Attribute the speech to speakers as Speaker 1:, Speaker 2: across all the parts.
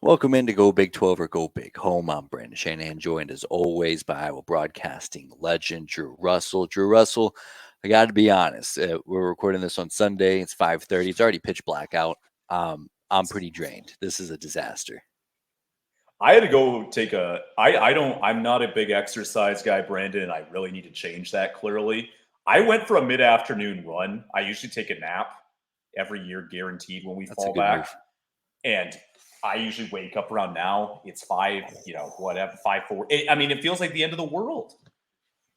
Speaker 1: Welcome in to Go Big 12 or Go Big Home. I'm Brandon Shanahan, joined as always by Iowa broadcasting legend Drew Russell. Drew Russell, I got to be honest. We're recording this on Sunday. It's 5:30. It's already pitch black out. I'm pretty drained. This is a disaster.
Speaker 2: I had to go take I'm not a big exercise guy, Brandon, and I really need to change that clearly. I went for a mid-afternoon run. I usually take a nap every year, guaranteed when we
Speaker 1: That's a
Speaker 2: fall
Speaker 1: good
Speaker 2: back.
Speaker 1: move.
Speaker 2: And I usually wake up around now. It's 5, whatever, 5, 4. It feels like the end of the world.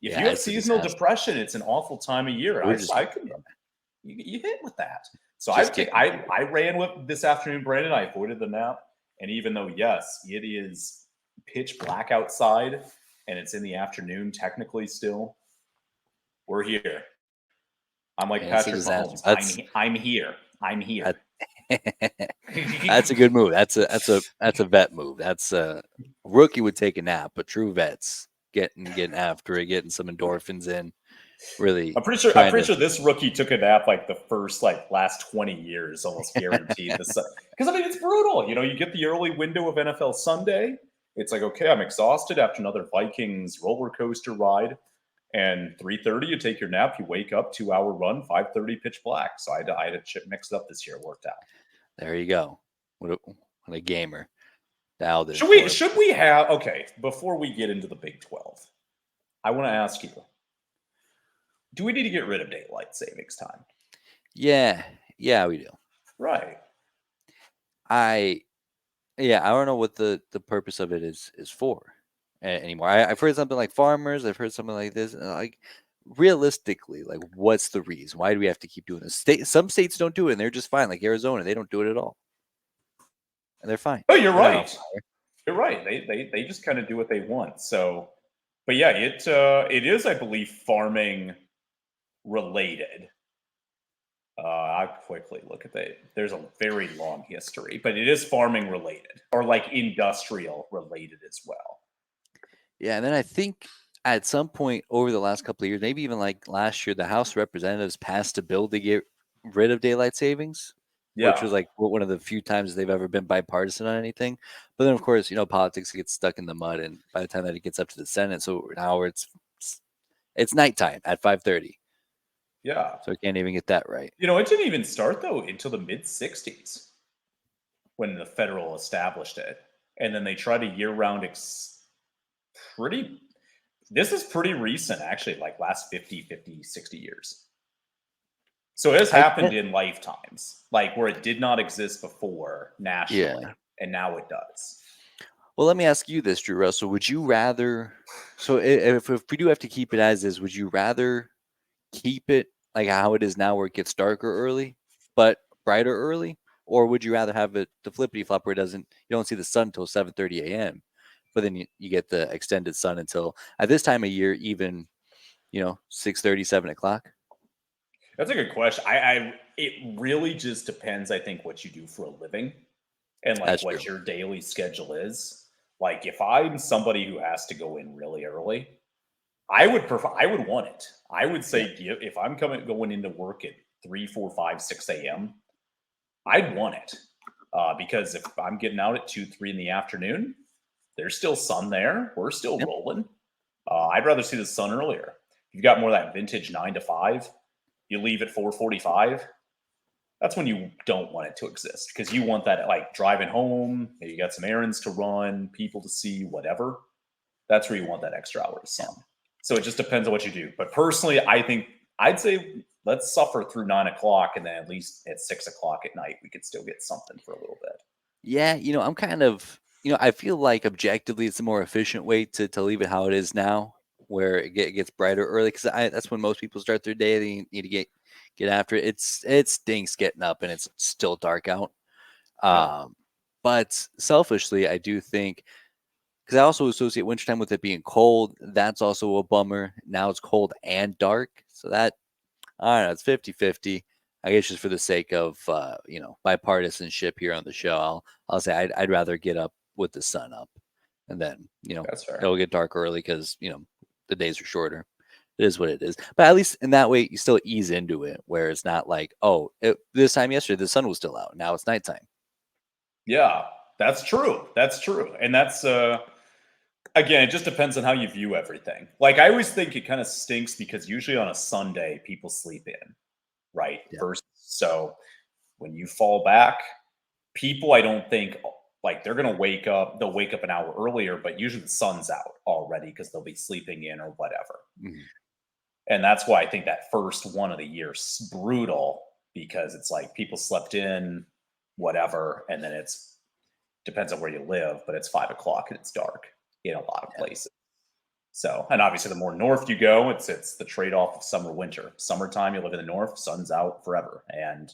Speaker 2: If you have seasonal depression, it's an awful time of year. You hit with that. So I ran with this afternoon, Brandon. I avoided the nap. And even though, yes, it is pitch black outside and it's in the afternoon, technically still, we're here. I'm like Patrick Mahomes. I'm here. I'm here.
Speaker 1: That's a good move. That's a vet move. That's a rookie would take a nap, but true vets getting after it, getting some endorphins in. Really,
Speaker 2: I'm pretty sure this rookie took a nap like the first last 20 years, almost guaranteed. Because it's brutal. You get the early window of NFL Sunday. It's like, okay, I'm exhausted after another Vikings roller coaster ride. And 3:30, you take your nap. You wake up, 2-hour run, 5:30 pitch black. So I had to mix it up this year. It worked out.
Speaker 1: There you go. What a gamer. Dialed in.
Speaker 2: Should we have? Okay, before we get into the Big 12, I want to ask you. Do we need to get rid of daylight savings time?
Speaker 1: Yeah, we do.
Speaker 2: Right.
Speaker 1: I don't know what the purpose of it is for anymore. I've heard something like farmers. I've heard something like this. Like realistically, like what's the reason? Why do we have to keep doing this? Some states don't do it, and they're just fine. Like Arizona, they don't do it at all, and they're fine.
Speaker 2: Oh, you're right. You're right. They just kind of do what they want. So, but yeah, it is, I believe, farming related. I'll quickly look at that. There's a very long history, but it is farming related or like industrial related as well.
Speaker 1: Yeah, and then I think at some point over the last couple of years, maybe even like last year, the House of Representatives passed a bill to get rid of daylight savings, which was like one of the few times they've ever been bipartisan on anything. But then, of course, politics gets stuck in the mud, and by the time that it gets up to the Senate, so now it's nighttime at 5:30.
Speaker 2: Yeah.
Speaker 1: So I can't even get that right.
Speaker 2: It didn't even start, though, until the mid-'60s when the federal established it. And then they tried a year-round this is pretty recent, actually, like last 50, 60 years. So it has happened in lifetimes, like where it did not exist before nationally, and now it does.
Speaker 1: Well, let me ask you this, Drew Russell. Would you rather, so if we do have to keep it as is, would you rather keep it like how it is now where it gets darker early, but brighter early? Or would you rather have it the flippity flop where you don't see the sun until 7:30 a.m., but then you get the extended sun until at this time of year, even, 6:30, 7 o'clock?
Speaker 2: That's a good question. It really just depends, I think, what you do for a living and what your daily schedule is. Like if I'm somebody who has to go in really early, I would want it. I would say if I'm going into work at 3, 4, 5, 6 a.m., I'd want it. Because if I'm getting out at 2, 3 in the afternoon, there's still sun there. We're still rolling. I'd rather see the sun earlier. You've got more of that vintage 9 to 5. You leave at 4:45. That's when you don't want it to exist because you want that like driving home. Maybe you got some errands to run, people to see, whatever. That's where you want that extra hour of sun. So it just depends on what you do. But personally, I think I'd say let's suffer through 9 o'clock, and then at least at 6 o'clock at night, we could still get something for a little bit.
Speaker 1: Yeah, I'm kind of, I feel like objectively it's a more efficient way to leave it how it is now, where it gets brighter early, because that's when most people start their day. They need to get after it. It stinks getting up and it's still dark out. But selfishly, I do think, because I also associate wintertime with it being cold. That's also a bummer. Now it's cold and dark. So that, I don't know, it's 50-50. I guess just for the sake of, bipartisanship here on the show, I'll say I'd rather get up with the sun up. And then,
Speaker 2: That's fair.
Speaker 1: It'll get dark early because, the days are shorter. It is what it is. But at least in that way, you still ease into it, where it's not like, this time yesterday, the sun was still out. Now it's nighttime.
Speaker 2: Yeah, That's true. That's true. And that's again, it just depends on how you view everything. Like I always think it kind of stinks because usually on a Sunday people sleep in, right?
Speaker 1: Yeah.
Speaker 2: First, so when you fall back, people I don't think like they're gonna wake up. They'll wake up an hour earlier, but usually the sun's out already because they'll be sleeping in or whatever.
Speaker 1: Mhm.
Speaker 2: And that's why I think that first one of the year's brutal because it's like people slept in, whatever, and then it's depends on where you live, but it's 5 o'clock and it's dark in a lot of
Speaker 1: Yeah.
Speaker 2: places. So, and obviously, the more north you go, it's the trade off of summer winter. Summertime, you live in the north, sun's out forever, and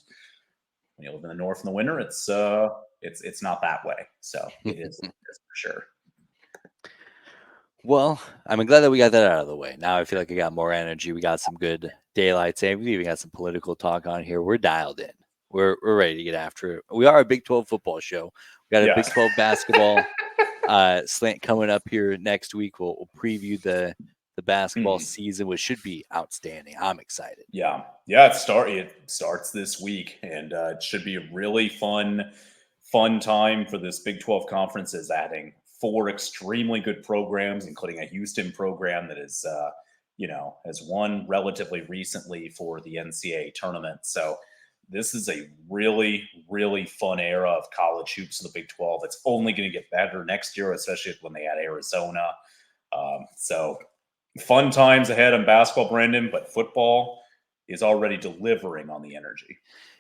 Speaker 2: when you live in the north in the winter, it's not that way. So it is for sure.
Speaker 1: Well, I'm glad that we got that out of the way. Now I feel like I got more energy. We got some good daylight saving. We even got some political talk on here. We're dialed in. We're ready to get after it. We are a Big 12 football show. We got a Big
Speaker 2: Yes.
Speaker 1: 12 basketball slant coming up here next week. We'll preview the basketball
Speaker 2: Mhm.
Speaker 1: season, which should be outstanding. I'm excited.
Speaker 2: Yeah, yeah. It starts this week, and it should be a really fun time for this Big 12 conference. Is adding four extremely good programs, including a Houston program that is, has won relatively recently for the NCAA tournament. So this is a really fun era of college hoops in the Big 12. It's only going to get better next year, especially when they add Arizona. So fun times ahead in basketball, Brandon, but football is already delivering on the energy.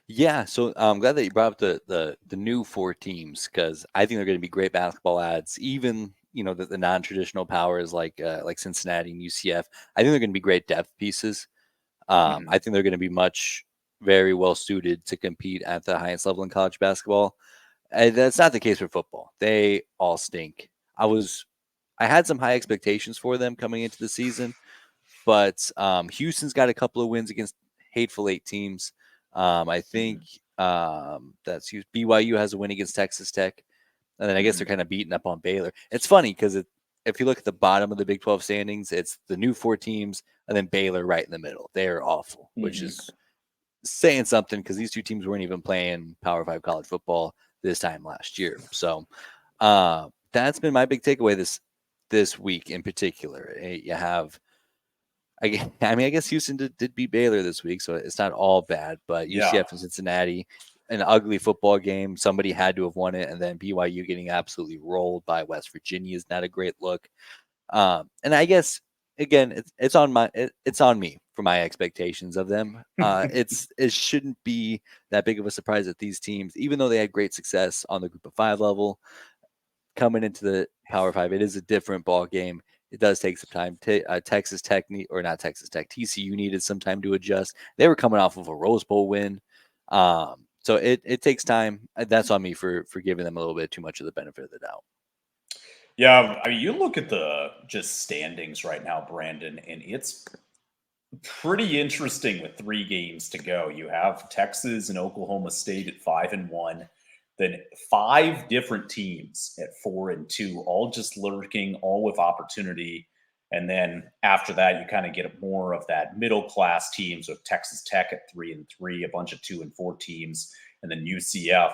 Speaker 1: Yeah, so I'm glad that you brought up the new four teams because I think they're going to be great basketball ads. Even the non-traditional powers like Cincinnati and UCF, I think they're going to be great depth pieces.
Speaker 2: Mhm.
Speaker 1: I think they're going to be very well suited to compete at the highest level in college basketball. And that's not the case for football. They all stink. I had some high expectations for them coming into the season, but Houston's got a couple of wins against hateful eight teams. I think
Speaker 2: Mhm.
Speaker 1: BYU has a win against Texas Tech, and then I guess they're
Speaker 2: Mhm.
Speaker 1: kind of beating up on Baylor. It's funny because if you look at the bottom of the Big 12 standings, it's the new four teams and then Baylor right in the middle. They're awful, which
Speaker 2: Mhm.
Speaker 1: is saying something because these two teams weren't even playing Power 5 college football this time last year. So that's been my big takeaway this week in particular. You have I mean, I guess Houston did beat Baylor this week, so it's not all bad. But
Speaker 2: Yeah.
Speaker 1: UCF and Cincinnati, an ugly football game. Somebody had to have won it, and then BYU getting absolutely rolled by West Virginia is not a great look. And I guess again, it's on me for my expectations of them. It shouldn't be that big of a surprise that these teams, even though they had great success on the Group of Five level, coming into the Power Five, it is a different ball game. It does take some time. Texas Tech or not Texas Tech, TCU needed some time to adjust. They were coming off of a Rose Bowl win, so it takes time. That's on me for giving them a little bit too much of the benefit of the doubt.
Speaker 2: Yeah. I mean, you look at the just standings right now, Brandon, and it's pretty interesting with 3 games to go. You have Texas and Oklahoma State at 5-1, then 5 different teams at 4-2, all just lurking, all with opportunity. And then after that, you kind of get more of that middle class teams with Texas Tech at 3-3, a bunch of 2-4 teams, and then UCF.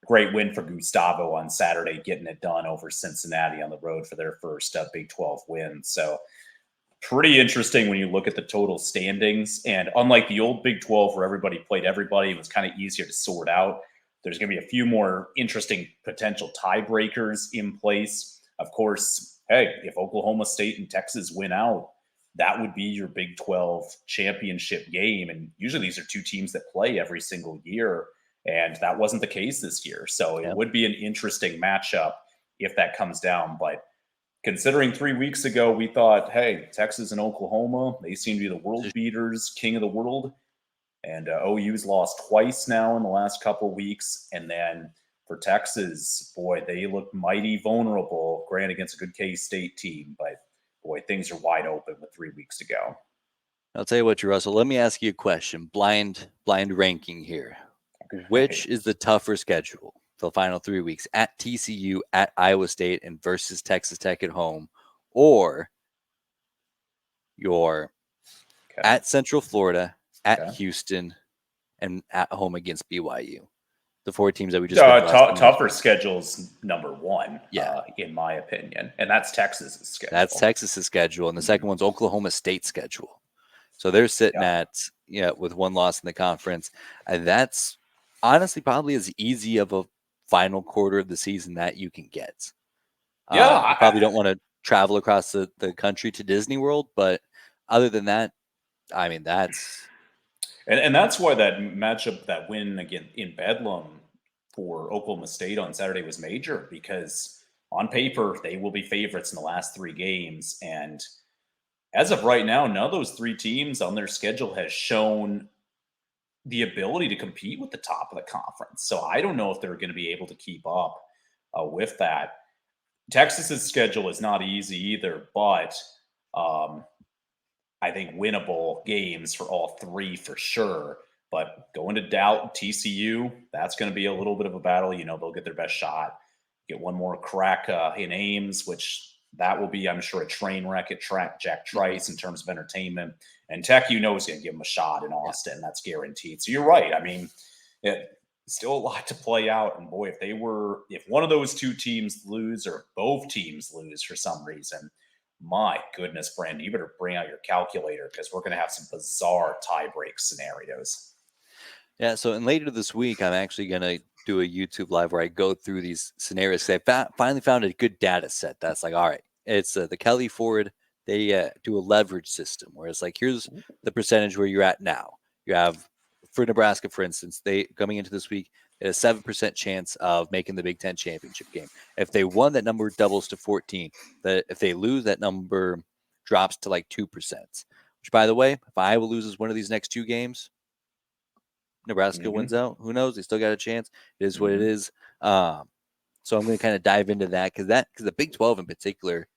Speaker 2: Great win for Gustavo on Saturday, getting it done over Cincinnati on the road for their first Big 12 win. So pretty interesting when you look at the total standings. And unlike the old Big 12 where everybody played everybody, it was kind of easier to sort out. There's going to be a few more interesting potential tiebreakers in place. Of course, hey, if Oklahoma State and Texas win out, that would be your Big 12 championship game. And usually these are two teams that play every single year. And that wasn't the case this year. So it
Speaker 1: Yeah.
Speaker 2: would be an interesting matchup if that comes down. But considering 3 weeks ago we thought, hey, Texas and Oklahoma, they seem to be the world beaters, king of the world. And OU's lost twice now in the last couple of weeks. And then for Texas, boy, they look mighty vulnerable, granted against a good K-State team. But boy, things are wide open with 3 weeks to go.
Speaker 1: I'll tell you what, Russell. Let me ask you a question. Blind ranking here.
Speaker 2: Okay.
Speaker 1: Which is the tougher schedule? The final 3 weeks at TCU, at Iowa State, and versus Texas Tech at home, or your
Speaker 2: Okay.
Speaker 1: at Central Florida, at
Speaker 2: Okay.
Speaker 1: Houston, and at home against BYU. The 4 teams that we just went last time.
Speaker 2: Tougher schedule's number one,
Speaker 1: Yeah.
Speaker 2: In my opinion, and that's Texas's schedule.
Speaker 1: That's Texas's schedule, and the second one's Oklahoma State's schedule. So they're sitting at with 1 loss in the conference, and that's honestly probably as easy of a final quarter of the season that you can get. You probably don't want to travel across the country to Disney World, but other than that, I mean that's
Speaker 2: and that's why that matchup, that win again in Bedlam for Oklahoma State on Saturday was major, because on paper they will be favorites in the last 3 games, and as of right now, none of those 3 teams on their schedule has shown the ability to compete with the top of the conference. So I don't know if they're going to be able to keep up with that. Texas's schedule is not easy either, but I think winnable games for all 3 for sure. But going to TCU, that's going to be a little bit of a battle. They'll get their best shot. Get one more crack in Ames, which that will be, I'm sure, a train wreck at Jack Trice in terms of entertainment. And Tech, is going to give them a shot in Austin. That's guaranteed. So you're right. I mean, still a lot to play out. And boy, if one of those 2 teams lose, or both teams lose for some reason, my goodness, Brandon, you better bring out your calculator, because we're going to have some bizarre tie-break scenarios.
Speaker 1: Yeah, so and later this week, I'm actually going to do a YouTube live where I go through these scenarios. I finally found a good data set that's like, all right, it's the Kelly Ford. They do a leverage system where it's like, here's the percentage where you're at now. You have, for Nebraska, for instance, they coming into this week, a 7% chance of making the Big Ten championship game. If they won, that number doubles to 14. If they lose, that number drops to like 2%. Which, by the way, if Iowa loses one of these next 2 games, Nebraska wins out. Who knows? They still got a chance. It is what it is. So I'm going to kind of dive into that because the Big 12 in particular,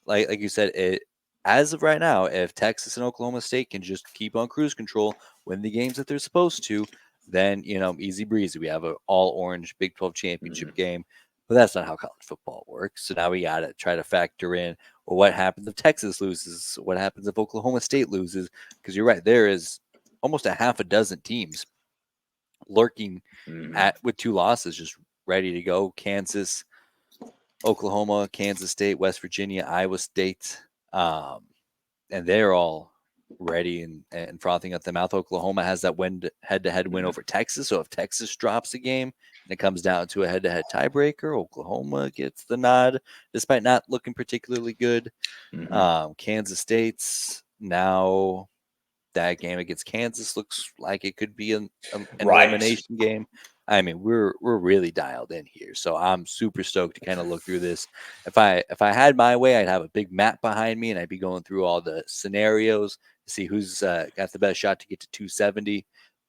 Speaker 1: like you said, as of right now, if Texas and Oklahoma State can just keep on cruise control, win the games that they're supposed to, then easy breezy. We have an all orange Big 12 championship game. But that's not how college football works. So now we got to try to factor in, well, what happens if Texas loses? What happens if Oklahoma State loses? Because you're right, there is almost a half a dozen teams lurking with 2 losses, just ready to go. Kansas, Oklahoma, Kansas State, West Virginia, Iowa State, and they're all ready and frothing at the mouth. Oklahoma has that head-to-head win over Texas, so if Texas drops a game and it comes down to a head-to-head tiebreaker, Oklahoma gets the nod, despite not looking particularly good. Kansas State's now, that game against Kansas looks like it could be an elimination game. I mean, we're really dialed in here, so I'm super stoked to kind of look through this. If I had my way, I'd have a big map behind me, and I'd be going through all the scenarios to see who's got the best shot to get to 270.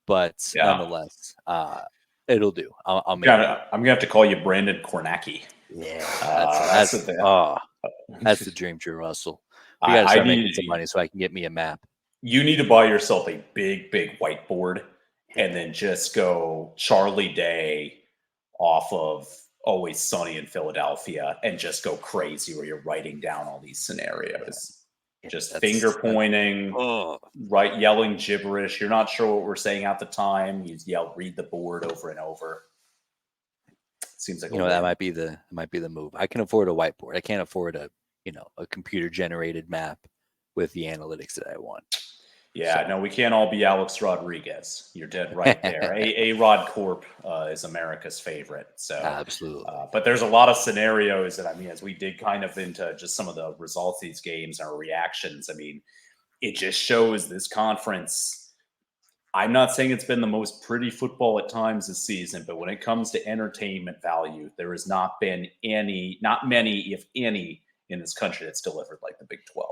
Speaker 1: But nonetheless, it'll do. I'll make it.
Speaker 2: I'm gonna have to call you Brandon Kornacki.
Speaker 1: Yeah, that's the dream, Drew Russell. We got to start making some money so I can get me a map.
Speaker 2: You need to buy yourself a big whiteboard and then just go Charlie Day off of Always Sunny in Philadelphia and just go crazy where you're writing down all these scenarios. Just finger pointing, right, yelling gibberish. You're not sure what we're saying at the time. You yell, read the board over and over. Seems like
Speaker 1: that might be the move. I can afford a whiteboard. I can't afford a computer generated map with the analytics that I want.
Speaker 2: Yeah, no, we can't all be Alex Rodriguez. You're dead right there. A-Rod Corp is America's favorite. So
Speaker 1: absolutely.
Speaker 2: But there's a lot of scenarios that, I mean, as we dig kind of into just some of the results of these games and our reactions, I mean, it just shows this conference. I'm not saying it's been the most pretty football at times this season, but when it comes to entertainment value, there has not been not many, if any, in this country that's delivered like the Big 12.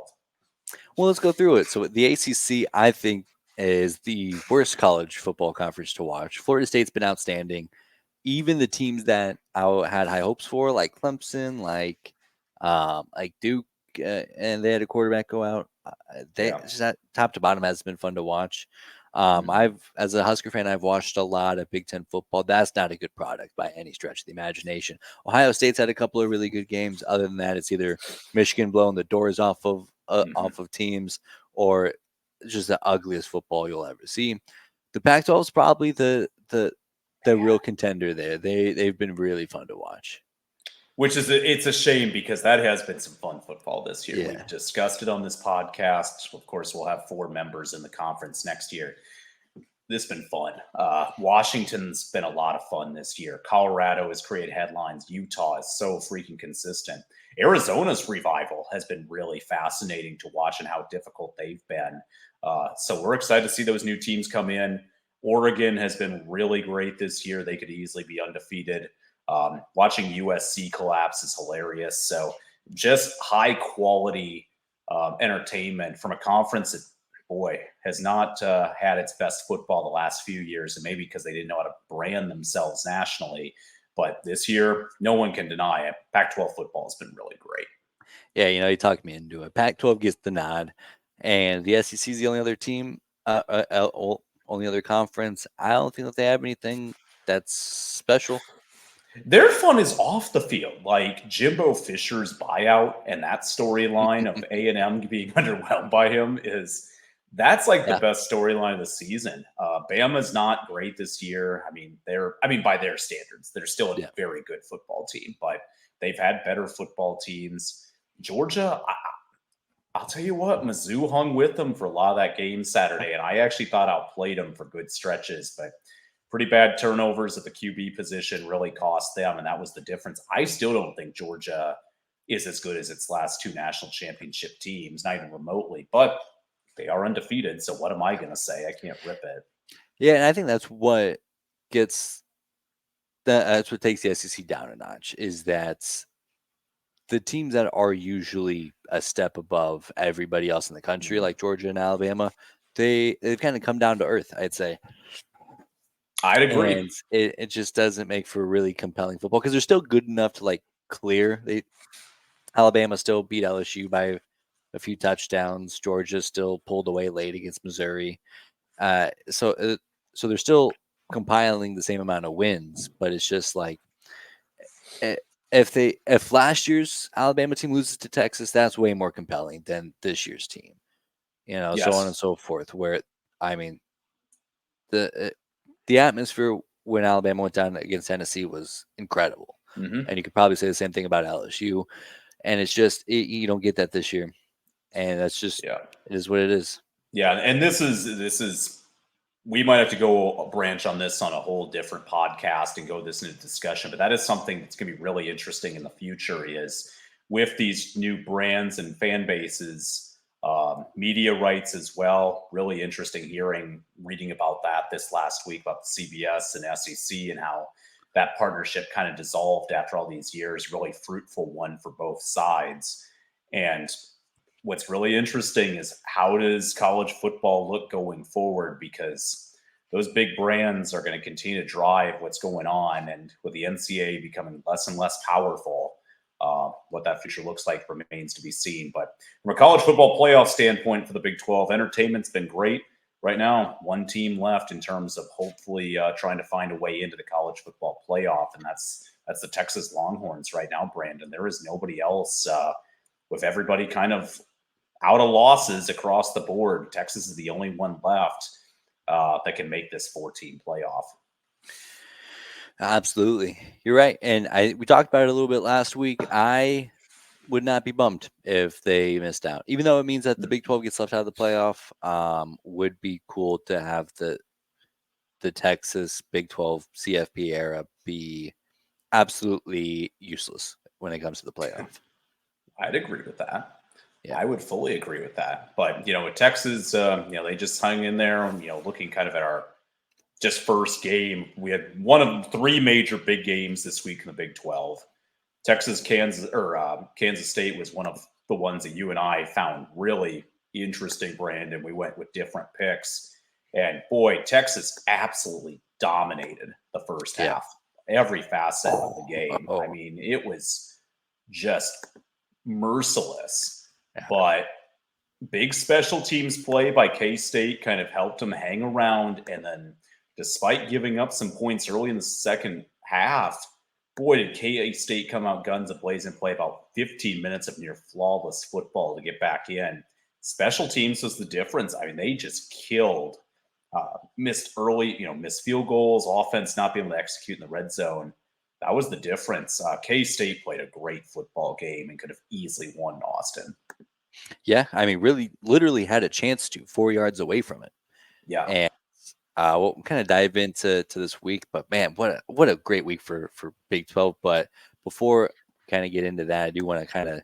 Speaker 1: Well, let's go through it. So the ACC, I think, is the worst college football conference to watch. Florida State's been outstanding. Even the teams that I had high hopes for, like Clemson, like Duke, and they had a quarterback go out. Just that top to bottom has been fun to watch. As a Husker fan, I've watched a lot of Big Ten football. That's not a good product by any stretch of the imagination. Ohio State's had a couple of really good games. Other than that, it's either Michigan blowing the doors off of teams, or just the ugliest football you'll ever see. The Pac-12 is probably the the real contender there. They've been really fun to watch.
Speaker 2: Which is it's a shame because that has been some fun football this year.
Speaker 1: Yeah.
Speaker 2: We've discussed it on this podcast. Of course, we'll have 4 members in the conference next year. This has been fun. Washington's been a lot of fun this year. Colorado has created headlines. Utah is so freaking consistent. Arizona's revival has been really fascinating to watch and how difficult they've been. So we're excited to see those new teams come in. Oregon has been really great this year. They could easily be undefeated. Watching USC collapse is hilarious. So just high quality entertainment from a conference that, boy, has not had its best football the last few years, and maybe because they didn't know how to brand themselves nationally. But this year, no one can deny it. Pac-12 football has been really great.
Speaker 1: Yeah, you talked me into it. Pac-12 gets the nod, and the SEC is the only other team, only other conference. I don't think that they have anything that's special.
Speaker 2: Their fun is off the field, like Jimbo Fisher's buyout and that storyline of A&M being underwhelmed by him that's like the best storyline of the season. Bama's not great this year. I mean, by their standards, they're still a very good football team, but they've had better football teams. Georgia, I'll tell you what, Mizzou hung with them for a lot of that game Saturday, and I actually thought outplayed them for good stretches, but pretty bad turnovers at the QB position really cost them, and that was the difference. I still don't think Georgia is as good as its last 2 national championship teams, not even remotely, but they are undefeated, so what am I going to say? I can't rip it.
Speaker 1: Yeah, and I think that's what that's what takes the SEC down a notch, is that the teams that are usually a step above everybody else in the country, like Georgia and Alabama, they've kind of come down to earth, I'd say.
Speaker 2: I'd agree.
Speaker 1: And it just doesn't make for really compelling football because they're still good enough to clear. Alabama still beat LSU by a few touchdowns. Georgia still pulled away late against Missouri. So they're still compiling the same amount of wins, but it's just like if last year's Alabama team loses to Texas, that's way more compelling than this year's team. So on and so forth. Where I mean, the atmosphere when Alabama went down against Tennessee was incredible, and you could probably say the same thing about LSU. And it's just you don't get that this year, and that's just it is what it is.
Speaker 2: Yeah, and this is we might have to go a branch on this on a whole different podcast and go this into discussion, but that is something that's going to be really interesting in the future is with these new brands and fan bases, media rights as well. Really interesting reading about that this last week about the CBS and SEC and how that partnership kind of dissolved after all these years, really fruitful one for both sides. And what's really interesting is how does college football look going forward? Because those big brands are going to continue to drive what's going on. And with the NCAA becoming less and less powerful, what that future looks like remains to be seen. But from a college football playoff standpoint for the Big 12, entertainment's been great. Right now, one team left in terms of hopefully trying to find a way into the college football playoff, and that's the Texas Longhorns right now, Brandon. There is nobody else with everybody kind of out of losses across the board. Texas is the only one left that can make this 4-team playoff.
Speaker 1: Absolutely. You're right. And we talked about it a little bit last week. I would not be bummed if they missed out, even though it means that the Big 12 gets left out of the playoff. Would be cool to have the Texas Big 12 CFP era be absolutely useless when it comes to the playoff.
Speaker 2: I'd agree with that. Yeah. I would fully agree with that. But, with Texas, they just hung in there, looking kind of at our just first game. We had one of 3 major big games this week in the Big 12. Kansas State was one of the ones that you and I found really interesting, Brandon. We went with different picks. And boy, Texas absolutely dominated the first half. Every facet of the game. I mean, it was just merciless. But big special teams play by K-State kind of helped them hang around. And then despite giving up some points early in the second half, boy, did K-State come out guns a-blazing and play about 15 minutes of near flawless football to get back in. Special teams was the difference. I mean, they just killed missed early, missed field goals, offense not being able to execute in the red zone. That was the difference. K-State played a great football game and could have easily won Austin.
Speaker 1: Yeah, I mean, really, literally had a chance to 4 yards away from it.
Speaker 2: Yeah.
Speaker 1: And we'll kind of dive into this week, but man, what a great week for Big 12. But before kind of get into that, I do want to kind of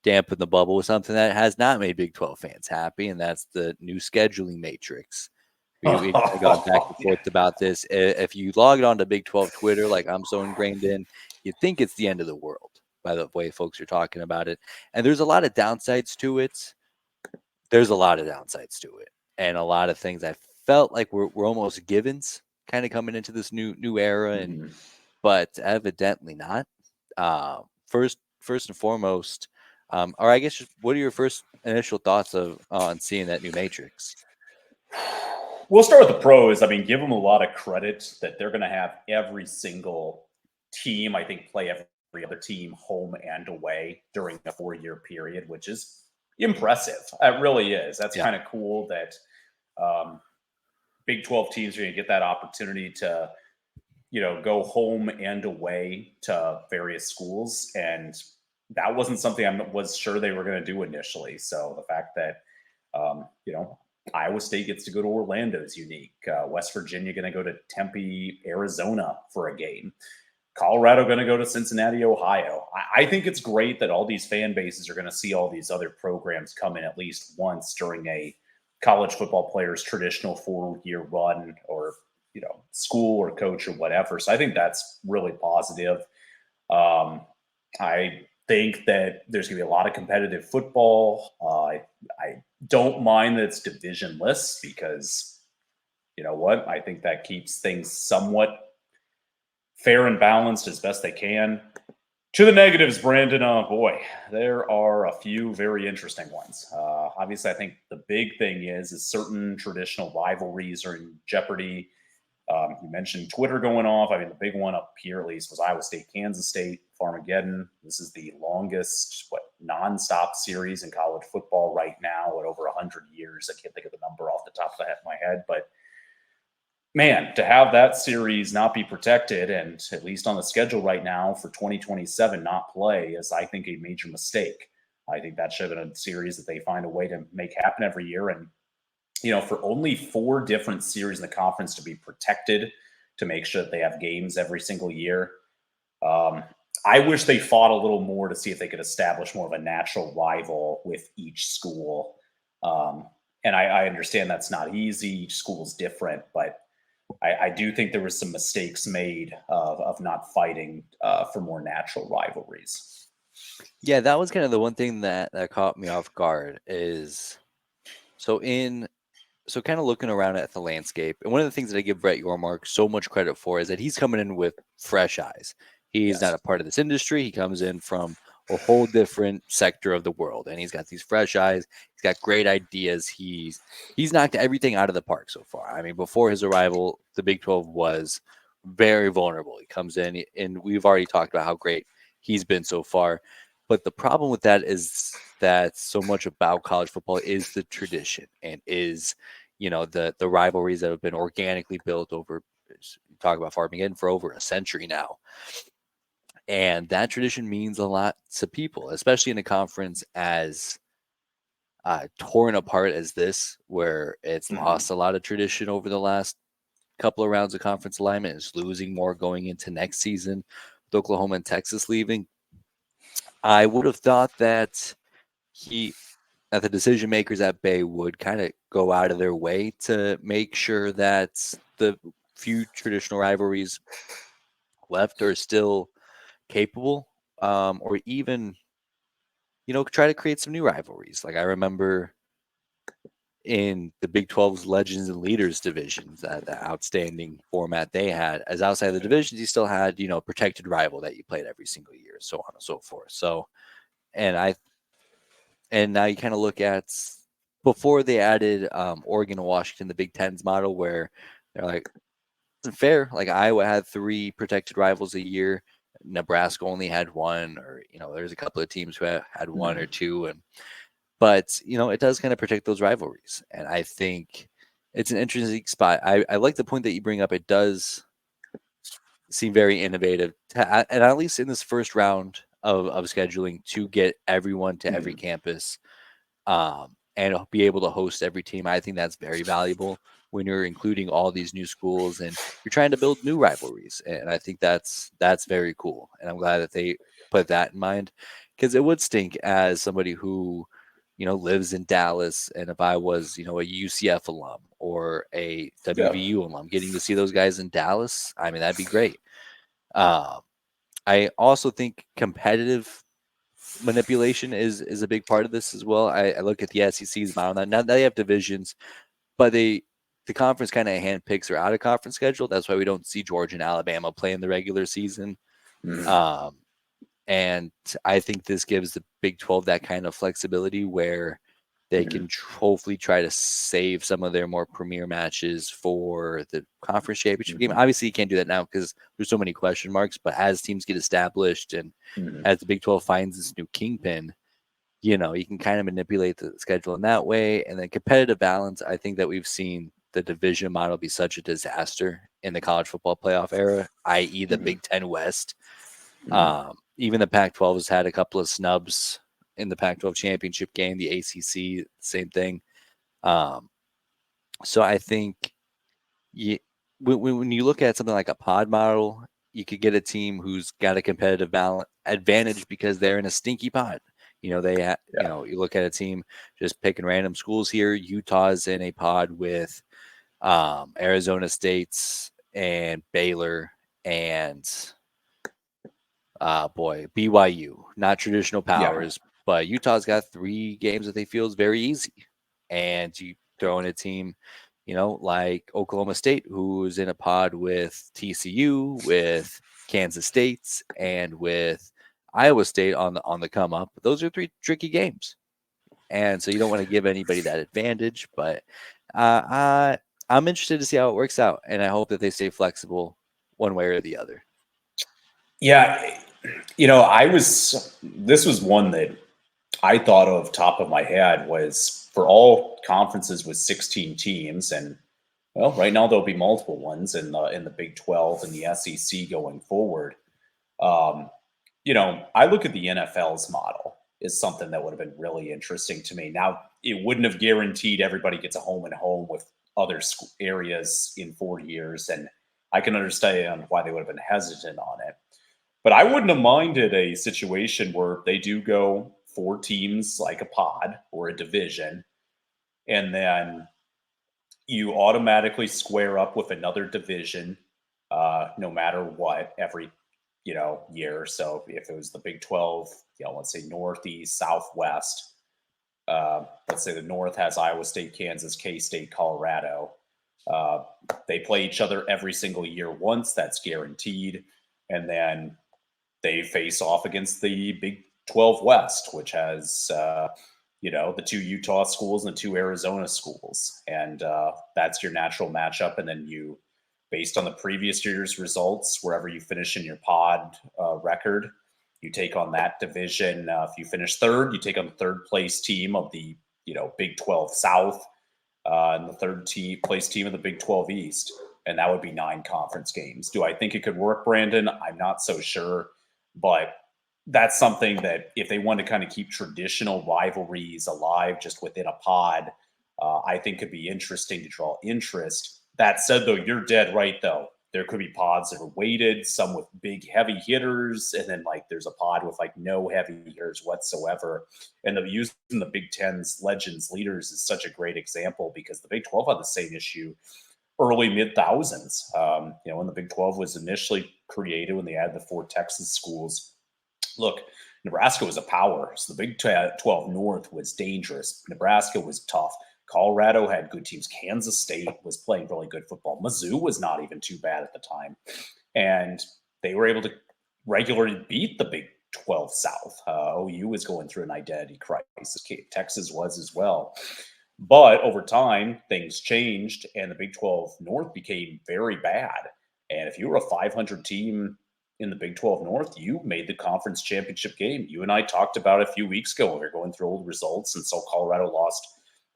Speaker 1: dampen the bubble with something that has not made Big 12 fans happy, and that's the new scheduling matrix. We've kind of gone back and forth about this. If you log on to Big 12 Twitter, like I'm so ingrained in, you think it's the end of the world by the way folks are talking about it. And there's a lot of downsides to it. There's a lot of downsides to it, and a lot of things I felt like we're almost givens kind of coming into this new era, and
Speaker 2: Mhm.
Speaker 1: but evidently not. First and foremost, or I guess just what are your first initial thoughts of on seeing that new matrix?
Speaker 2: We'll start with the pros. I mean, give them a lot of credit that they're going to have every single team, I think, play every other team home and away during a 4-year period, which is impressive. It really is. That's
Speaker 1: Yeah.
Speaker 2: kind of cool that um, Big 12 teams are going to get that opportunity to, go home and away to various schools. And that wasn't something I was sure they were going to do initially. So the fact that, Iowa State gets to go to Orlando is unique. West Virginia going to go to Tempe, Arizona for a game. Colorado going to go to Cincinnati, Ohio. I think it's great that all these fan bases are going to see all these other programs come in at least once during a college football player's traditional 4-year run, or school or coach or whatever. So I think that's really positive. I think that there's going to be a lot of competitive football. I don't mind that it's divisionless, because you know what? I think that keeps things somewhat fair and balanced as best they can. To the negatives, Brandon, boy, there are a few very interesting ones. Obviously, I think the big thing is certain traditional rivalries are in jeopardy. You mentioned Twitter going off. I mean, the big one up here, at least, was Iowa State, Kansas State, Farmageddon. This is the longest, nonstop series in college football right now at over 100 years. I can't think of the number off the top of my head, but man, to have that series not be protected, and at least on the schedule right now for 2027 not play, is, I think, a major mistake. I think that should have been a series that they find a way to make happen every year. And for only 4 different series in the conference to be protected, to make sure that they have games every single year, I wish they fought a little more to see if they could establish more of a natural rival with each school. And I understand that's not easy. Each school is different, but I do think there was some mistakes made of not fighting for more natural rivalries.
Speaker 1: Yeah, that was kind of the one thing that caught me off guard is so in so kind of looking around at the landscape, and one of the things that I give Brett Yormark so much credit for is that he's coming in with fresh eyes. He's not
Speaker 2: Yes.
Speaker 1: a part of this industry. He comes in from a whole different sector of the world, and he's got these fresh eyes. He's got great ideas. He's knocked everything out of the park so far. I mean, before his arrival, the Big 12 was very vulnerable. He comes in, and we've already talked about how great he's been so far. But the problem with that is that so much about college football is the tradition and is the rivalries that have been organically built over, talk about Farmington, for over a century now. And that tradition means a lot to people, especially in a conference as torn apart as this, where it's
Speaker 2: Mhm.
Speaker 1: lost a lot of tradition over the last couple of rounds of conference alignment. It's losing more going into next season with Oklahoma and Texas leaving. I would have thought that he that the decision makers at Bay would kind of go out of their way to make sure that the few traditional rivalries left are still capable, or even try to create some new rivalries. Like I remember in the Big 12's Legends and Leaders divisions, that the outstanding format they had, as outside of the divisions, you still had protected rival that you played every single year, so on and so forth. So, and I and now you kind of look at before they added Oregon and Washington, the Big Ten's model, where they're like, isn't fair. Like Iowa had 3 protected rivals a year. Nebraska only had 1, or there's a couple of teams who had 1 or
Speaker 2: Mhm.
Speaker 1: 2, but it does kind of protect those rivalries. And I think It's an interesting spot. I like the point that you bring up. It does seem very innovative, and at least in this first round of scheduling, to get everyone to every
Speaker 2: Mhm.
Speaker 1: campus, and be able to host every team. I think that's very valuable when you're including all these new schools and you're trying to build new rivalries. And I think that's very cool. And I'm glad that they put that in mind, because it would stink as somebody who, lives in Dallas, and if I was, a UCF alum or a
Speaker 2: Yeah.
Speaker 1: WVU alum, getting to see those guys in Dallas, I mean, that'd be great. Um, I also think competitive manipulation is a big part of this as well. I look at the SEC's model now. Now they have divisions, but the conference kind of handpicks their out of conference schedule. That's why we don't see Georgia and Alabama play in the regular season.
Speaker 2: Mhm.
Speaker 1: Um, and I think this gives the Big 12 that kind of flexibility where they
Speaker 2: Mhm.
Speaker 1: can hopefully try to save some of their more premier matches for the conference championship game.
Speaker 2: Mhm.
Speaker 1: Obviously, you can't do that now because there's so many question marks. But as teams get established and
Speaker 2: Mhm.
Speaker 1: as the Big 12 finds this new kingpin, you can kind of manipulate the schedule in that way. And then competitive balance, I think that we've seen the division model be such a disaster in the college football playoff era, i.e., the
Speaker 2: Mhm.
Speaker 1: Big Ten West.
Speaker 2: Mhm.
Speaker 1: Even the Pac-12 has had a couple of snubs in the Pac-12 championship game. The ACC, same thing. Um, so I think you, when you look at something like a pod model, you could get a team who's got a competitive balance advantage because they're in a stinky pod.
Speaker 2: Yeah.
Speaker 1: You look at a team just picking random schools here. Utah's in a pod with Arizona State's and Baylor and boy, BYU, not traditional
Speaker 2: Yeah.
Speaker 1: powers, but Utah's got 3 games that they feel is very easy. And you throw in a team, like Oklahoma State, who's in a pod with TCU, with Kansas State's, and with Iowa State on the come up. Those are 3 tricky games, and so you don't want to give anybody that advantage. But uh, I I'm interested to see how it works out, and I hope that they stay flexible one way or the other.
Speaker 2: Yeah. This was one that I thought of top of my head was for all conferences with 16 teams, and well, right now there'll be multiple ones in the Big 12 and the SEC going forward. Um, I look at the NFL's model is something that would have been really interesting to me. Now, it wouldn't have guaranteed everybody gets a home and home with other areas in 4 years, and I can understand why they would have been hesitant on it. But I wouldn't have minded a situation where they do go 4 teams like a pod or a division, and then you automatically square up with another division, no matter what, every year. So if it was the Big 12, let's say Northeast, Southwest. Let's say the North has Iowa State, Kansas, K State, Colorado. Uh, they play each other every single year once. That's guaranteed, and then they face off against the Big 12 West, which has the 2 Utah schools and the 2 Arizona schools, and that's your natural matchup. And then you, based on the previous year's results, wherever you finish in your pod record, you take on that division. If you finish third, you take on the third place team of the Big 12 South, and the place team of the Big 12 East, and that would be 9 conference games. Do I think it could work, Brandon? I'm not so sure, but that's something that if they want to kind of keep traditional rivalries alive just within a pod, I think could be interesting to draw interest. That said, though, you're dead right, though. There could be pods that are weighted, some with big heavy hitters, and then like there's a pod with like no heavy hitters whatsoever. And using the Big Ten's legends leaders is such a great example because the Big 12 had the same issue early mid thousands. When the Big 12 was initially created, when they had the 4 Texas schools. Look, Nebraska was a power, so the Big 12 North was dangerous. Nebraska was tough. Colorado had good teams. Kansas State was playing really good football. Mizzou was not even too bad at the time. And they were able to regularly beat the Big 12 South. OU was going through an identity crisis. Texas was as well. But over time, things changed, and the Big 12 North became very bad. And if you were a 500 team in the Big 12 North, you made the conference championship game. You and I talked about it a few weeks ago when we were going through old results, and so Colorado lost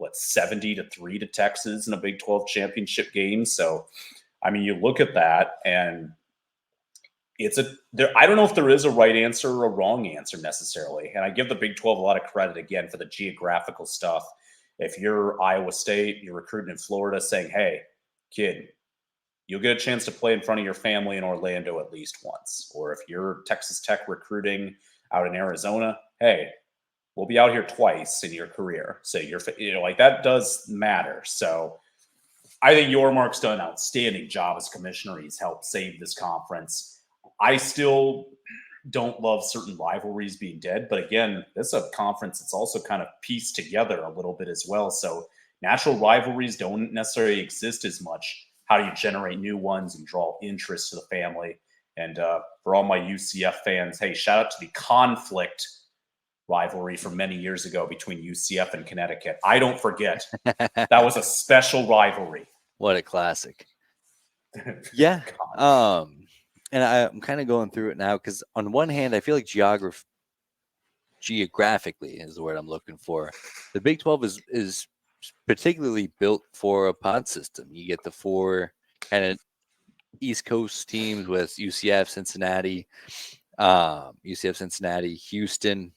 Speaker 2: 70-3 to Texas in a Big 12 championship game. So, I mean, you look at that, and I don't know if there is a right answer or a wrong answer necessarily. And I give the Big 12 a lot of credit again for the geographical stuff. If you're Iowa State, you're recruiting in Florida, saying, "Hey, kid, you'll get a chance to play in front of your family in Orlando at least once." Or if you're Texas Tech recruiting out in Arizona, "Hey, we'll be out here twice in your career." So like that does matter. So I think Yormark's done an outstanding job as commissioner. He's helped save this conference. I still don't love certain rivalries being dead, but again, this is a conference that's also kind of pieced together a little bit as well. So natural rivalries don't necessarily exist as much. How do you generate new ones and draw interest to the family? And for all my UCF fans, hey, shout out to the conflict rivalry from many years ago between UCF and Connecticut. I don't forget. That was a special rivalry.
Speaker 1: What a classic. Yeah. And I'm kind of going through it now because on one hand, I feel like geographically is the word I'm looking for. The Big 12 is particularly built for a pod system. You get the 4 kind of East Coast teams with UCF, Cincinnati, Houston.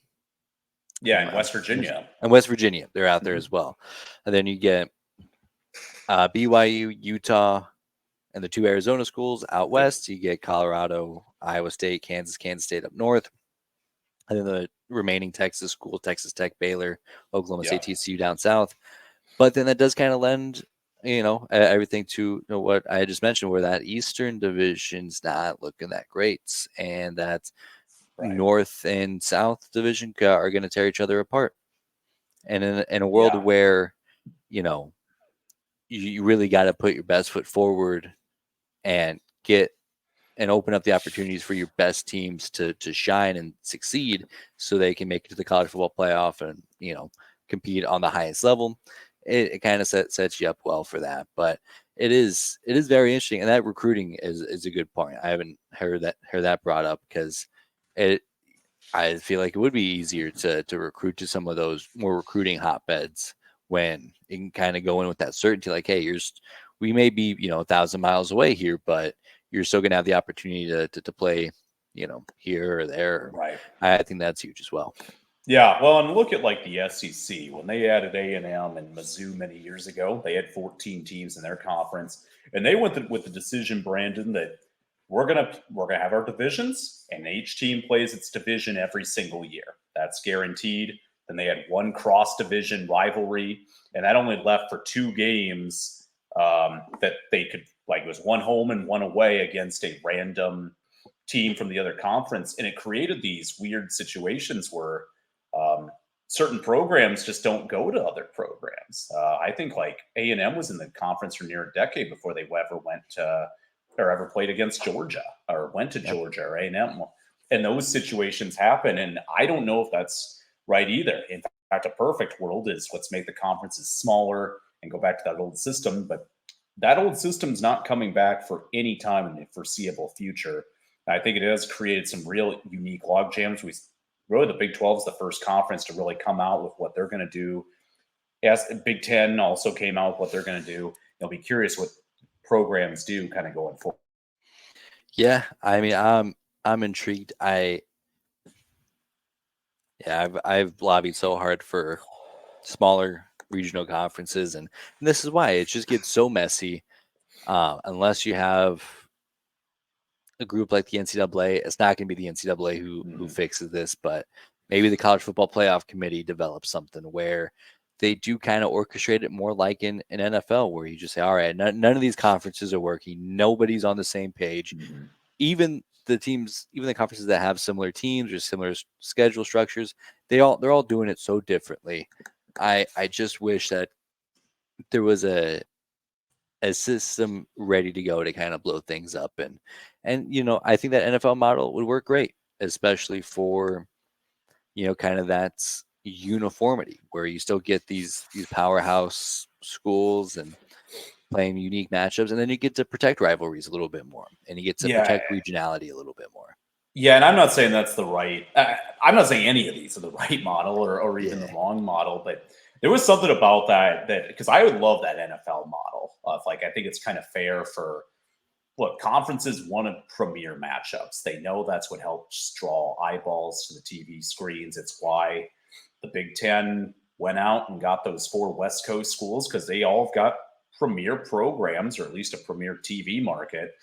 Speaker 2: Yeah, and West Virginia.
Speaker 1: And West Virginia. They're out there as well. And then you get BYU, Utah, and the 2 Arizona schools out west. You get Colorado, Iowa State, Kansas State up north. And then the remaining Texas school, Texas Tech, Baylor, Oklahoma State, TCU down south. But then that does kind of lend, everything to what I just mentioned, where that Eastern division's not looking that great. And that North and South division are going to tear each other apart. And in a world where, you really got to put your best foot forward and get and open up the opportunities for your best teams to shine and succeed so they can make it to the college football playoff and, compete on the highest level. It kind of sets you up well for that. But it is very interesting. And that recruiting is a good point. I haven't heard that brought up because I feel like it would be easier to recruit to some of those more recruiting hotbeds when you can kind of go in with that certainty, like, hey, we may be 1,000 miles away here, but you're still going to have the opportunity to play, here or there.
Speaker 2: Right.
Speaker 1: I think that's huge as well.
Speaker 2: Yeah, well, and look at like the SEC when they added A&M and Mizzou many years ago. They had 14 teams in their conference, and they went with the decision, Brandon, that we're gonna have our divisions, and each team plays its division every single year. That's guaranteed. Then they had one cross division rivalry, and that only left for 2 games that they could, like, it was one home and one away against a random team from the other conference, and it created these weird situations where certain programs just don't go to other programs. I think like A&M was in the conference for near a decade before they ever went to or ever played against Georgia or went to Georgia or A&M. And those situations happen. And I don't know if that's right either. In fact, a perfect world is let's make the conferences smaller and go back to that old system. But that old system's not coming back for any time in the foreseeable future. I think it has created some real unique log jams. Really, the Big 12 is the first conference to really come out with what they're going to do. Yes, Big 10 also came out with what they're going to do. I'll be curious what programs do kind of going forward.
Speaker 1: Yeah, I mean, I'm intrigued. I've lobbied so hard for smaller regional conferences, and this is why it just gets so messy. Unless you have a group like the NCAA, it's not going to be the NCAA who fixes this, but maybe the College Football Playoff Committee develops something where they do kind of orchestrate it more like in NFL, where you just say, all right, none of these conferences are working. Nobody's on the same page. Even the conferences that have similar teams or similar schedule structures, they're all doing it so differently. I just wish that there was a system ready to go to kind of blow things up. And I think that NFL model would work great, especially for, kind of that uniformity where you still get these powerhouse schools and playing unique matchups. And then you get to protect rivalries a little bit more and you get to protect regionality a little bit more.
Speaker 2: Yeah. And I'm not saying that's the right, I'm not saying any of these are the right model or even the wrong model, but There was something about that because I would love that NFL model of like I think it's kind of fair for look, conferences want to premier matchups. They know that's what helps draw eyeballs to the TV screens. It's why the Big Ten went out and got those 4 West Coast schools because they all have got premier programs or at least a premier TV market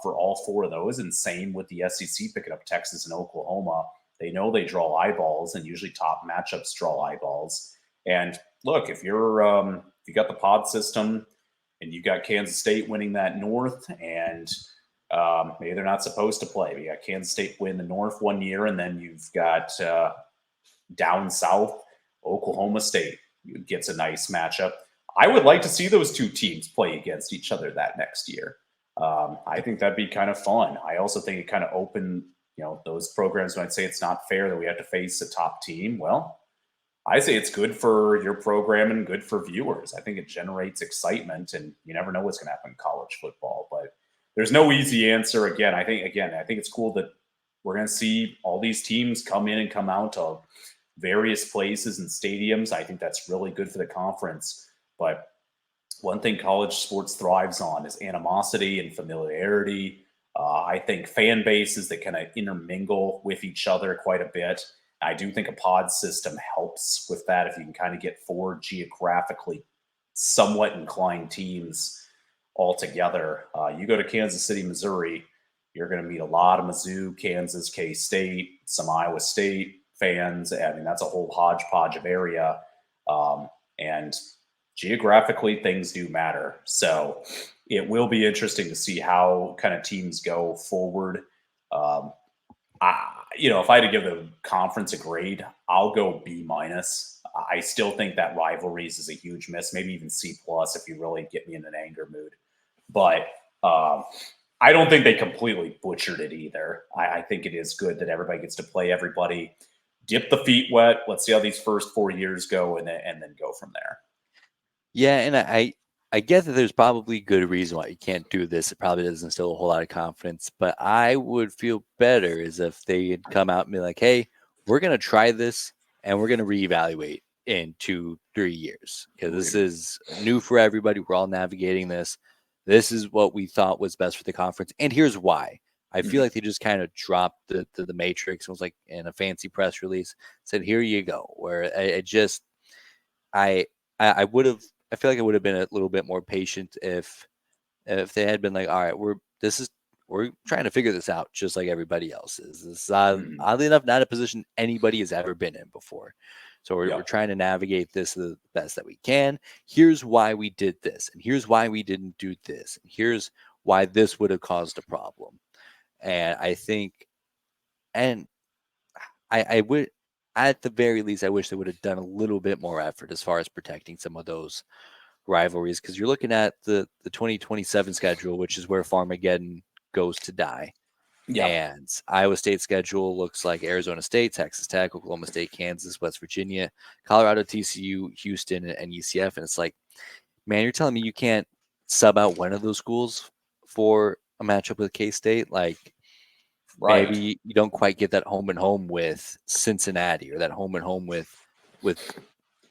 Speaker 2: for all 4 of those. And same with the SEC picking up Texas and Oklahoma. They know they draw eyeballs, and usually top matchups draw eyeballs. And look, if you got the pod system and you got Kansas State winning that North, and maybe they're not supposed to play. You got Kansas State win the North one year, and then you've got down south Oklahoma State gets a nice matchup. I would like to see those 2 teams play against each other that next year. I think that'd be kind of fun. I also think it kind of opened, those programs might say it's not fair that we have to face a top team. Well, I say it's good for your program and good for viewers. I think it generates excitement, and you never know what's going to happen in college football. But there's no easy answer. I think it's cool that we're going to see all these teams come in and come out of various places and stadiums. I think that's really good for the conference. But one thing college sports thrives on is animosity and familiarity. I think fan bases that kind of intermingle with each other quite a bit. I do think a pod system helps with that if you can kind of get 4 geographically somewhat inclined teams all together. You go to Kansas City, Missouri, you're going to meet a lot of Mizzou, Kansas, K-State, some Iowa State fans. I mean, that's a whole hodgepodge of area. And geographically, things do matter. So it will be interesting to see how kind of teams go forward. If I had to give the conference a grade, I'll go B minus. I still think that rivalries is a huge miss, maybe even C plus if you really get me in an anger mood. But I don't think they completely butchered it either. I think it is good that everybody gets to play everybody, dip the feet wet. Let's see how these first 4 years go, and then go from there.
Speaker 1: Yeah, and I get that there's probably good reason why you can't do this. It probably doesn't instill a whole lot of confidence, but I would feel better as if they had come out and be like, hey, we're going to try this and we're going to reevaluate in 2-3 years because this is new for everybody. We're all navigating this. This is what we thought was best for the conference. And here's why. I feel like they just kind of dropped the matrix. It was like in a fancy press release, said, here you go. Where I would have, I feel like I would have been a little bit more patient if they had been like, all right, we're trying to figure this out just like everybody else is. This is oddly enough not a position anybody has ever been in before. So we're trying to navigate this the best that we can. Here's why we did this, and here's why we didn't do this, and here's why this would have caused a problem. And I think, and I would, at the very least, I wish they would have done a little bit more effort as far as protecting some of those rivalries, because you're looking at the 2027 schedule, which is where Farmageddon goes to die.
Speaker 2: Yeah.
Speaker 1: And Iowa State schedule looks like Arizona State, Texas Tech, Oklahoma State, Kansas, West Virginia, Colorado, TCU, Houston, and UCF. And it's like, man, you're telling me you can't sub out one of those schools for a matchup with K-State? Like,
Speaker 2: Right.
Speaker 1: maybe you don't quite get that home and home with Cincinnati or that home and home with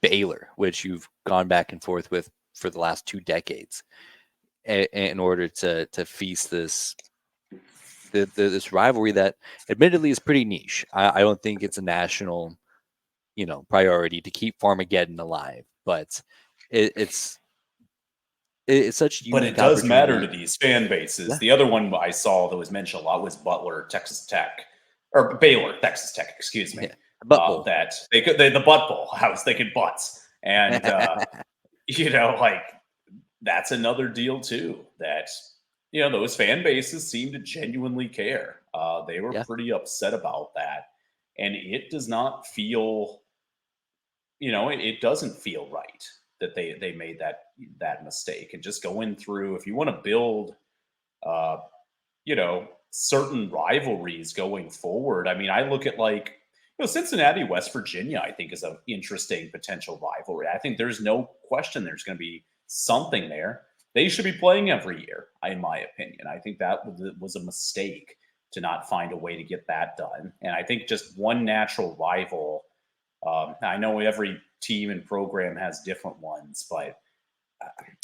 Speaker 1: Baylor, which you've gone back and forth with for the last 2 decades in order to feast this rivalry that admittedly is pretty niche. I don't think it's a national, priority to keep Farmageddon alive, but it's such a
Speaker 2: But
Speaker 1: unique
Speaker 2: it does matter
Speaker 1: opportunity.
Speaker 2: to these fan bases.
Speaker 1: Yeah.
Speaker 2: The other one I saw that was mentioned a lot was Butler, Texas Tech, or Baylor, Texas Tech. Excuse me.
Speaker 1: Yeah. Butt Bowl.
Speaker 2: That the Butt Bowl. I was thinking butts, and like that's another deal too. That those fan bases seem to genuinely care. They were pretty upset about that, and it does not feel. It doesn't feel right that they made that mistake. And just going through, if you want to build certain rivalries going forward, I mean, I look at Cincinnati, West Virginia, I think is an interesting potential rivalry. I think there's no question there's going to be something there. They should be playing every year, in my opinion. I think that was a mistake to not find a way to get that done. And I think just one natural rival I know every team and program has different ones, but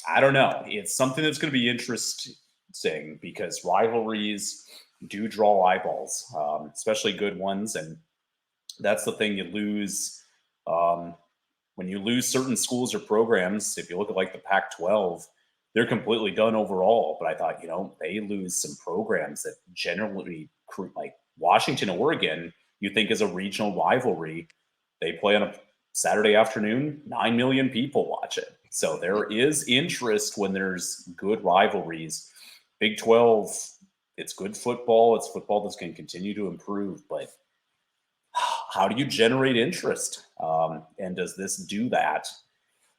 Speaker 2: I don't know. It's something that's going to be interesting because rivalries do draw eyeballs, especially good ones. And that's the thing you lose um, when you lose certain schools or programs. If you look at like the Pac-12, they're completely done overall. But I thought, they lose some programs that generally, like Washington, Oregon, you think is a regional rivalry. They play on a Saturday afternoon, 9 million people watch it. So there is interest when there's good rivalries. Big 12, it's good football. It's football that's going to continue to improve. But how do you generate interest? And does this do that?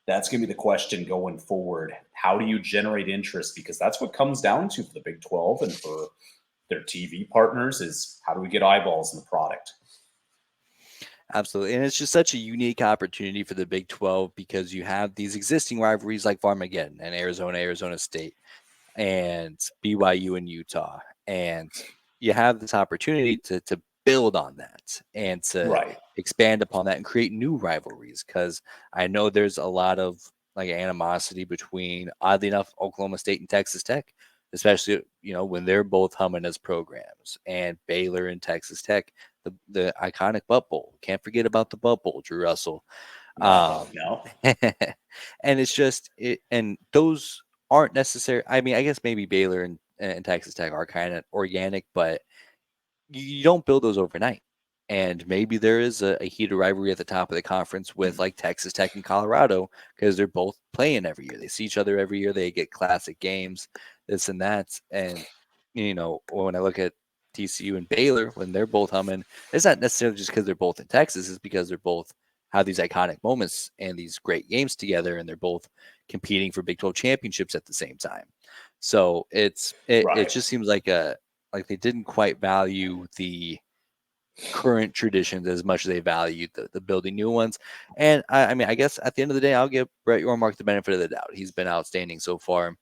Speaker 2: That's going to be the question going forward. How do you generate interest? Because that's what comes down to for the Big 12 and for their TV partners is how do we get eyeballs in the product?
Speaker 1: Absolutely. And it's just such a unique opportunity for the Big 12 because you have these existing rivalries like Farmageddon and Arizona State and BYU and Utah. And you have this opportunity to build on that and to
Speaker 2: Right.
Speaker 1: expand upon that and create new rivalries. Because I know there's a lot of like animosity between, oddly enough, Oklahoma State and Texas Tech, especially when they're both humming as programs, and Baylor and Texas Tech, the iconic Butt Bowl. Can't forget about the Butt Bowl, Drew Russell.
Speaker 2: No, no.
Speaker 1: And it's just and those aren't necessary. I mean, I guess maybe Baylor and Texas Tech are kind of organic, but you don't build those overnight. And maybe there is a heated rivalry at the top of the conference with like Texas Tech and Colorado because they're both playing every year. They see each other every year. They get classic games, this and that. And, when I look at TCU and Baylor, when they're both humming, it's not necessarily just because they're both in Texas. It's because they're both have these iconic moments and these great games together. And they're both competing for Big 12 championships at the same time. So it
Speaker 2: Right.
Speaker 1: just seems like they didn't quite value the current traditions as much as they valued the building new ones. And I mean, I guess at the end of the day, I'll give Brett Yormark the benefit of the doubt. He's been outstanding so far,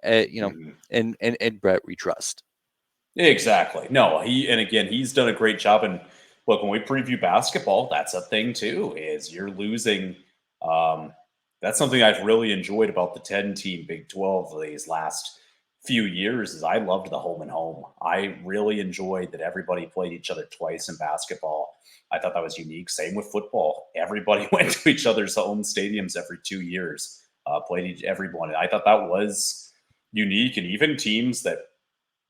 Speaker 2: Mhm.
Speaker 1: and Brett we trust.
Speaker 2: Exactly. No, and again, he's done a great job. And look, when we preview basketball, that's a thing too, is you're losing. Um, that's something I've really enjoyed about the 10 team Big 12 these last few years is I loved the home and home. I really enjoyed that everybody played each other twice in basketball. I thought that was unique. Same with football. Everybody went to each other's home stadiums every 2 years, played everyone. And I thought that was unique. And even teams that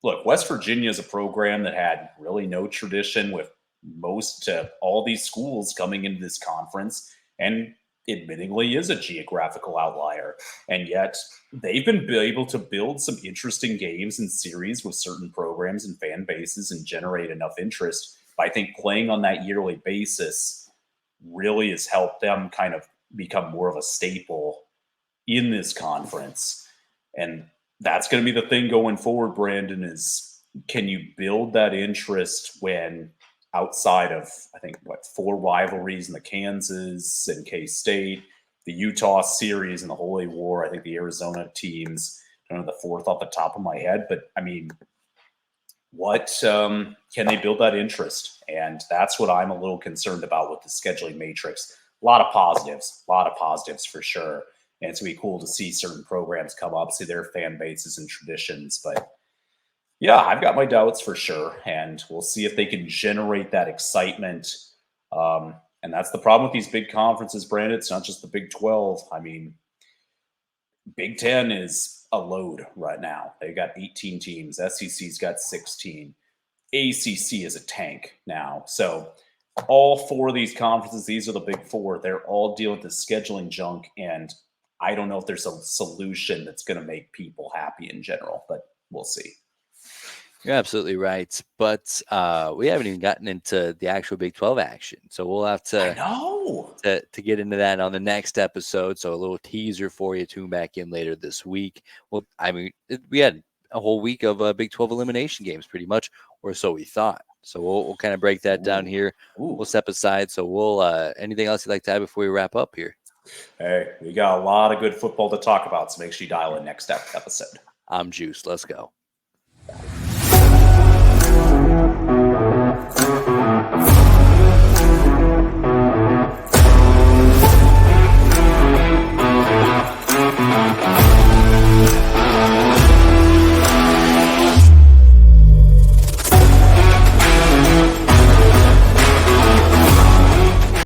Speaker 2: look, West Virginia is a program that had really no tradition with most all these schools coming into this conference, and admittingly is a geographical outlier. And yet they've been able to build some interesting games and series with certain programs and fan bases and generate enough interest. But I think playing on that yearly basis really has helped them kind of become more of a staple in this conference. And that's going to be the thing going forward, Brandon, is can you build that interest when outside of, I think, what, 4 rivalries in the Kansas and K-State, the Utah series and the Holy War, I think the Arizona teams, I don't know the fourth off the top of my head, but I mean, what can they build that interest? And that's what I'm a little concerned about with the scheduling matrix. A lot of positives for sure. And it's going to be cool to see certain programs come up, see their fan bases and traditions. But yeah, I've got my doubts for sure. And we'll see if they can generate that excitement. And that's the problem with these big conferences, Brandon. It's not just the Big 12. I mean, Big 10 is a load right now. They've got 18 teams. SEC's got 16. ACC is a tank now. So all 4 of these conferences, these are the big 4. They're all dealing with the scheduling junk. And I don't know if there's a solution that's going to make people happy in general, but we'll see.
Speaker 1: You're absolutely right. But we haven't even gotten into the actual Big 12 action. So we'll have
Speaker 2: I
Speaker 1: to
Speaker 2: know.
Speaker 1: to get into that on the next episode. So a little teaser for you. Tune back in later this week. Well, I mean, we had a whole week of Big 12 elimination games, pretty much, or so we thought. So we'll kind of break that down
Speaker 2: Ooh.
Speaker 1: here. We'll
Speaker 2: Ooh.
Speaker 1: step aside. So we'll anything else you'd like to add before we wrap up here?
Speaker 2: Hey, we got a lot of good football to talk about, so make sure you dial in next episode.
Speaker 1: I'm juiced. Let's go.